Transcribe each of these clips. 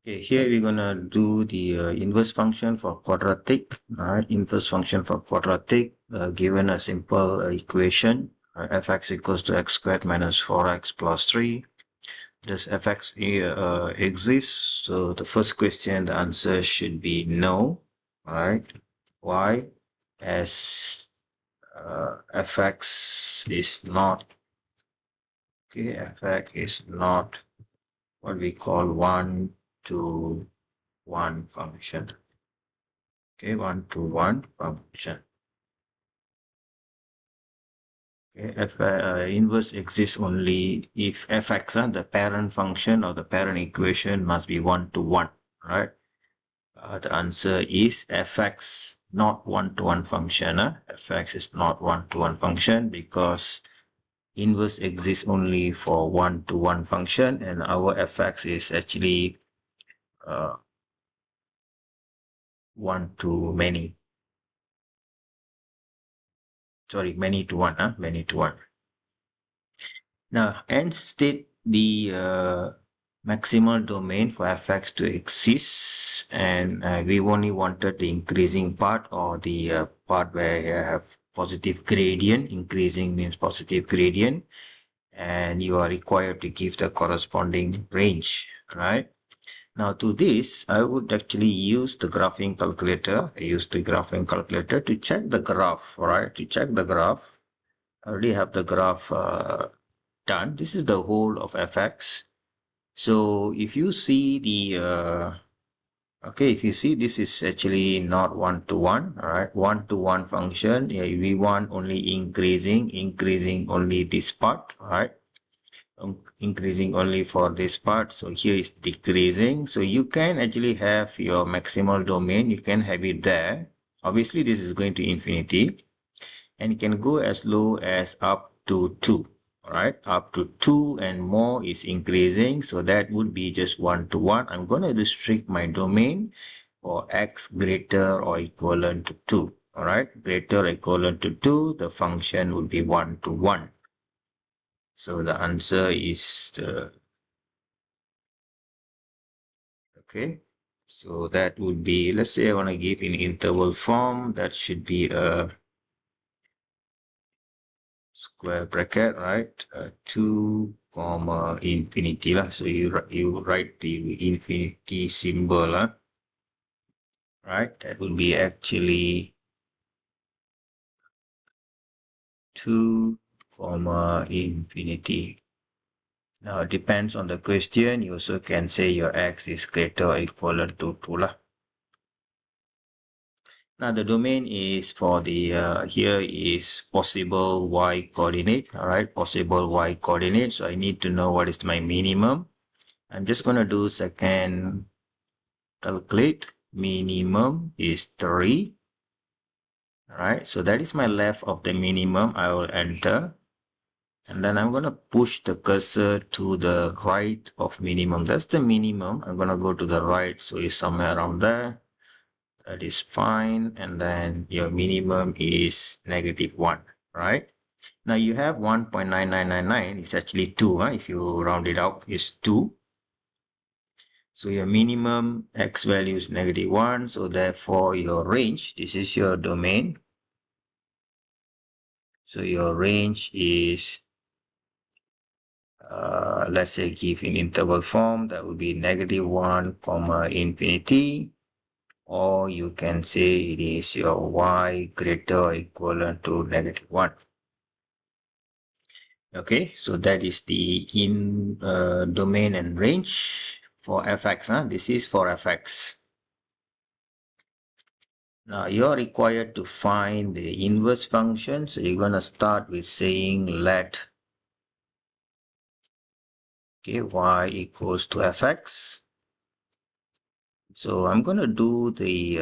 Okay, here we're gonna do the inverse function for quadratic. Alright, inverse function for quadratic, given a simple equation, fx equals to x squared minus 4x plus 3. Does fx exist? So the first question, the answer should be no. Alright, why? As fx is not, okay, fx is not what we call 1 to 1 function. Okay, 1 to 1 function. Okay, inverse exists only if fx, the parent function or the parent equation, must be 1 to 1, right? The answer is fx not 1 to 1 function. Fx is not 1 to 1 function because inverse exists only for 1 to 1 function, and our fx is actually 1 to many. Sorry, many to 1, many to 1. Now, and state the maximal domain for fx to exist, and we only wanted the increasing part, or the part where you have positive gradient. Increasing means positive gradient, and you are required to give the corresponding range, right? Now to this, I would actually use the graphing calculator. I use the graphing calculator to check the graph, right? To check the graph, I already have the graph done. This is the whole of fx. So if you see the okay, if you see, this is actually not 1 to 1, all right? 1 to 1 function, yeah, we want only increasing only this part, all right? Increasing only for this part. So here is decreasing. So you can actually have your maximal domain, you can have it there. Obviously this is going to infinity, and it can go as low as up to 2. All right, up to 2 and more is increasing, so that would be just 1 to 1. I'm going to restrict my domain for x greater or equivalent to 2. All right, greater or equivalent to 2, the function would be 1 to 1. So the answer is okay. So that would be, let's say I want to give in interval form, that should be a square bracket, right? 2 comma infinity lah. So you write the infinity symbol lah, right? That would be actually 2 comma infinity. Now it depends on the question. You also can say your x is greater or equivalent to 2 lah. Now the domain is for the here is possible y coordinate. All right, possible y coordinate. So I need to know what is my minimum. I'm just going to do second calculate. Minimum is 3. All right, so that is my left of the minimum. I will enter, and then I'm going to push the cursor to the right of minimum. That's the minimum. I'm going to go to the right, so it's somewhere around there. That is fine. And then your minimum is -1, right? Now you have 1.9999. It's actually 2. If you round it out, it's 2. So your minimum x value is -1. So therefore your range, this is your domain. So your range is, let's say, give in interval form, that would be -1 comma infinity. Or you can say it is your y greater or equivalent to -1. Okay, so that is the domain and range for fx. This is for fx. Now you're required to find the inverse function. So you're going to start with saying let y equals to fx. So I'm going to do the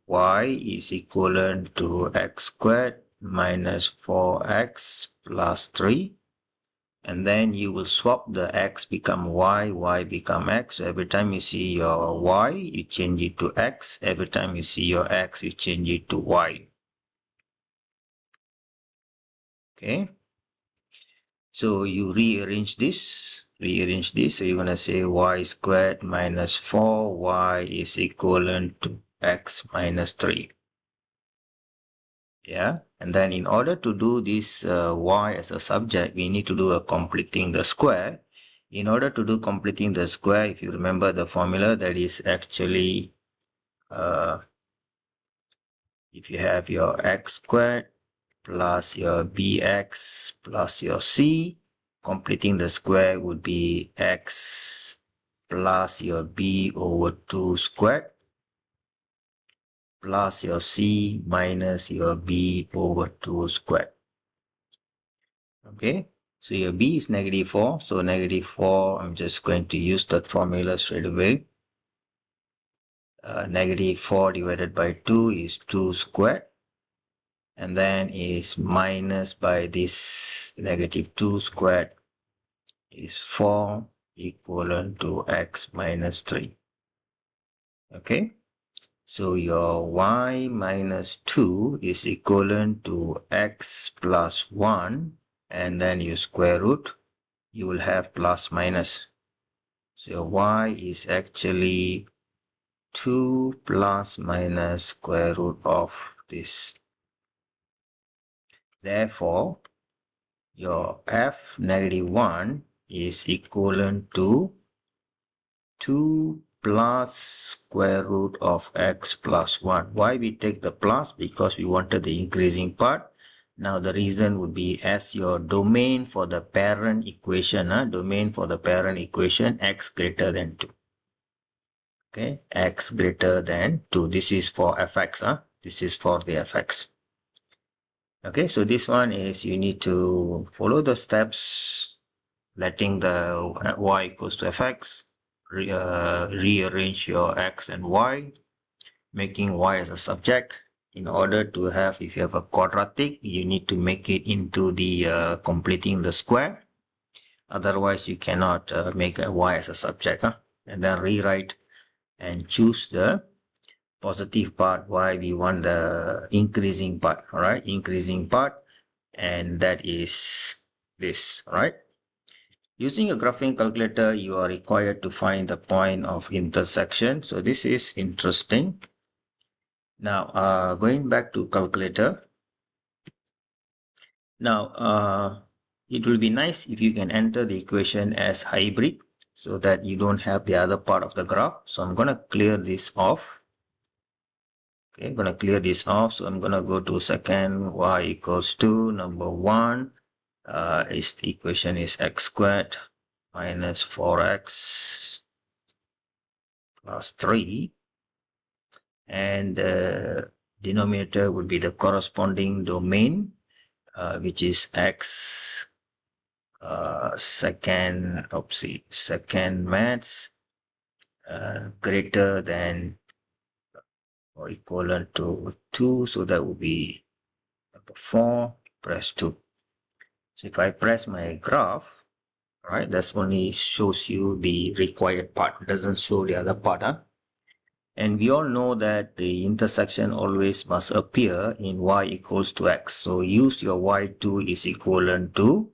y is equivalent to x squared minus 4x plus 3. And then you will swap the x become y become x. So every time you see your y, you change it to x. Every time you see your x, you change it to y. Okay. So you rearrange this. rearrange this. So you're going to say y squared minus 4y is equivalent to x minus 3. Yeah, and then in order to do this y as a subject, we need to do a completing the square. In order to do completing the square, if you remember the formula, that is actually if you have your x squared plus your bx plus your c, completing the square would be x plus your b over 2 squared plus your c minus your b over 2 squared. Okay, so your b is negative 4, so negative 4, I'm just going to use that formula straight away. Negative 4 divided by 2 is 2 squared, and then is minus by this negative 2 squared is 4 equivalent to x minus 3. Okay, so your y minus 2 is equivalent to x plus 1, and then you square root, you will have plus minus. So your y is actually 2 plus minus square root of this. Therefore, your f negative 1 is equivalent to 2 plus square root of x plus 1. Why we take the plus? Because we wanted the increasing part. Now the reason would be as your domain for the parent equation, domain for the parent equation, x greater than 2. Okay, x greater than 2. This is for fx. This is for the fx. Okay, so this one is you need to follow the steps, letting the y equals to fx, rearrange your x and y, making y as a subject. In order to have, if you have a quadratic, you need to make it into the completing the square. Otherwise, you cannot make a y as a subject. And then rewrite and choose the positive part, why we want the increasing part. All right, increasing part, and that is this. All right, using a graphing calculator, you are required to find the point of intersection. So this is interesting. Now going back to calculator, now it will be nice if you can enter the equation as hybrid so that you don't have the other part of the graph. So I'm going to clear this off. Okay, I'm going to clear this off. So I'm going to go to second y equals to number 1. The equation is x squared minus 4x plus 3. And the denominator would be the corresponding domain, which is x second maths greater than or equivalent to 2, so that would be number 4, press 2. So if I press my graph, right, that's only shows you the required part, doesn't show the other part. And we all know that the intersection always must appear in y equals to x. So use your y2 is equivalent to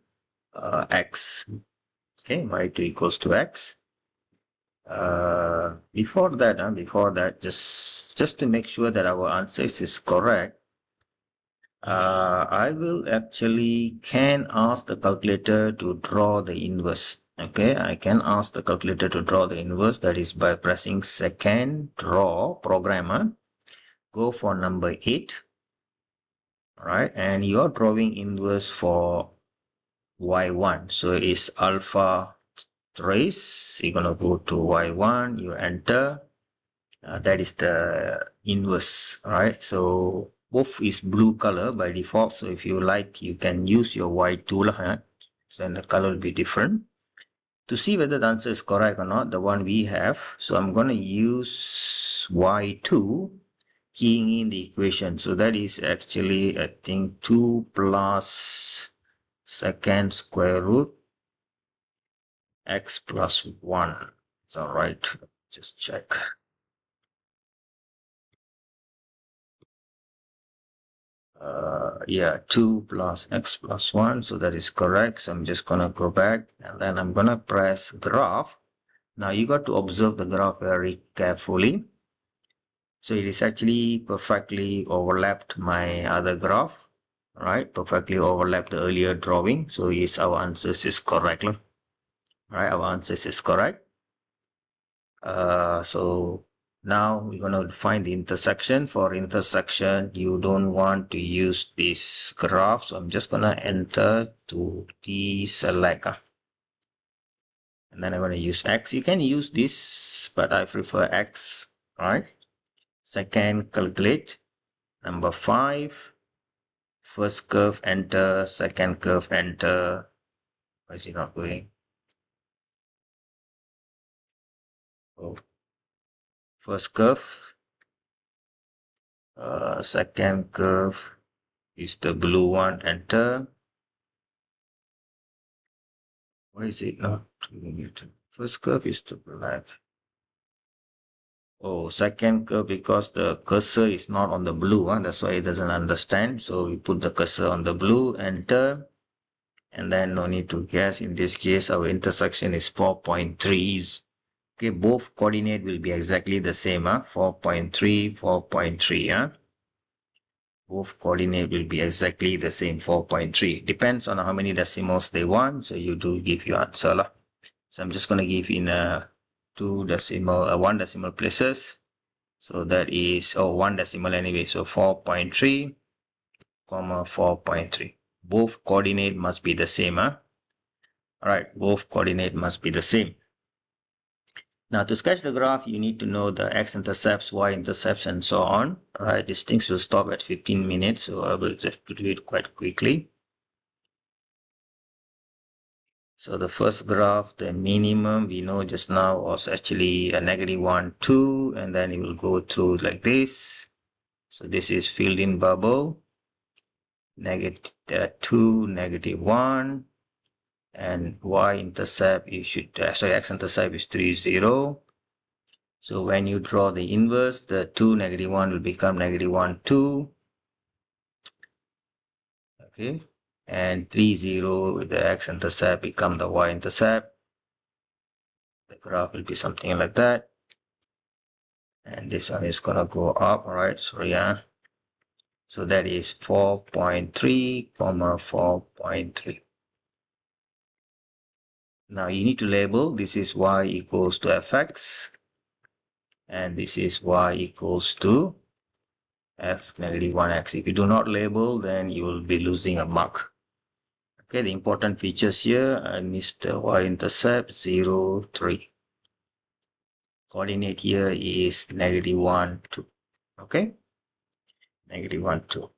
x. Okay, y2 equals to x. Before that, just to make sure that our answers is correct, I will actually can ask the calculator to draw the inverse. Okay, I can ask the calculator to draw the inverse, that is by pressing second draw programmer. Go for number 8. All right, and you're drawing inverse for y1. So it's alpha trace. You're gonna go to y1, you enter. That is the inverse. All right, so both is blue color by default. So if you like, you can use your y2 lah. So then the color will be different. To see whether the answer is correct or not, the one we have. So I'm gonna use y2, keying in the equation. So that is actually, I think, 2 plus second square root x plus 1. It's all right. Just check. yeah, 2 plus x plus 1. So that is correct. So I'm just going to go back and then I'm going to press graph. Now you got to observe the graph very carefully. So it is actually perfectly overlapped my other graph, right? Perfectly overlapped the earlier drawing. So yes, our answers is correct. Right, our answers is correct. So now we're going to find the intersection. For intersection, you don't want to use this graph. So I'm just going to enter to deselect. And then I'm going to use X. You can use this, but I prefer X. All right. Second, calculate. Number 5. First curve, enter. Second curve, enter. Why is it not going? Oh. First curve. Second curve is the blue one, enter. Why is it not doing it? First curve is the black. Oh, second curve, because the cursor is not on the blue, that's why it doesn't understand. So we put the cursor on the blue, enter, and then no need to guess. In this case, our intersection is 4.3. Okay, both coordinate will be exactly the same, 4.3, 4.3, both coordinate will be exactly the same, 4.3. Depends on how many decimals they want, so you do give your answer lah. So I'm just going to give in one decimal places. So that is, one decimal anyway. So 4.3, comma 4.3. Both coordinate must be the same. Alright, both coordinate must be the same. Now to sketch the graph, you need to know the x-intercepts, y-intercepts, and so on. Alright, these things will stop at 15 minutes, so I will just do it quite quickly. So the first graph, the minimum we know just now was actually a -1, 2, and then it will go through like this. So this is filled in bubble, -2, -1, and y-intercept you should, x-intercept is 3, 0. So when you draw the inverse, the 2, -1 will become -1, 2. Okay, and 3, 0, the x-intercept become the y-intercept. The graph will be something like that. And this one is gonna go up, alright, so yeah. So that is 4.3, 4.3. Now you need to label, this is y equals to fx, and this is y equals to f -1x. If you do not label, then you will be losing a mark. Okay, the important features here, I missed the y-intercept, 0, 3. Coordinate here is -1, 2. Okay, -1, 2.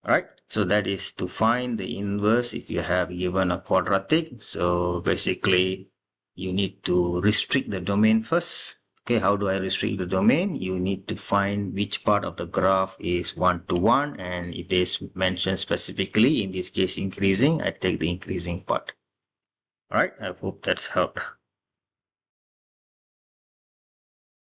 Alright, so that is to find the inverse if you have given a quadratic. So basically, you need to restrict the domain first. Okay, how do I restrict the domain? You need to find which part of the graph is 1 to 1, and it is mentioned specifically, in this case increasing, I take the increasing part. Alright, I hope that's helped.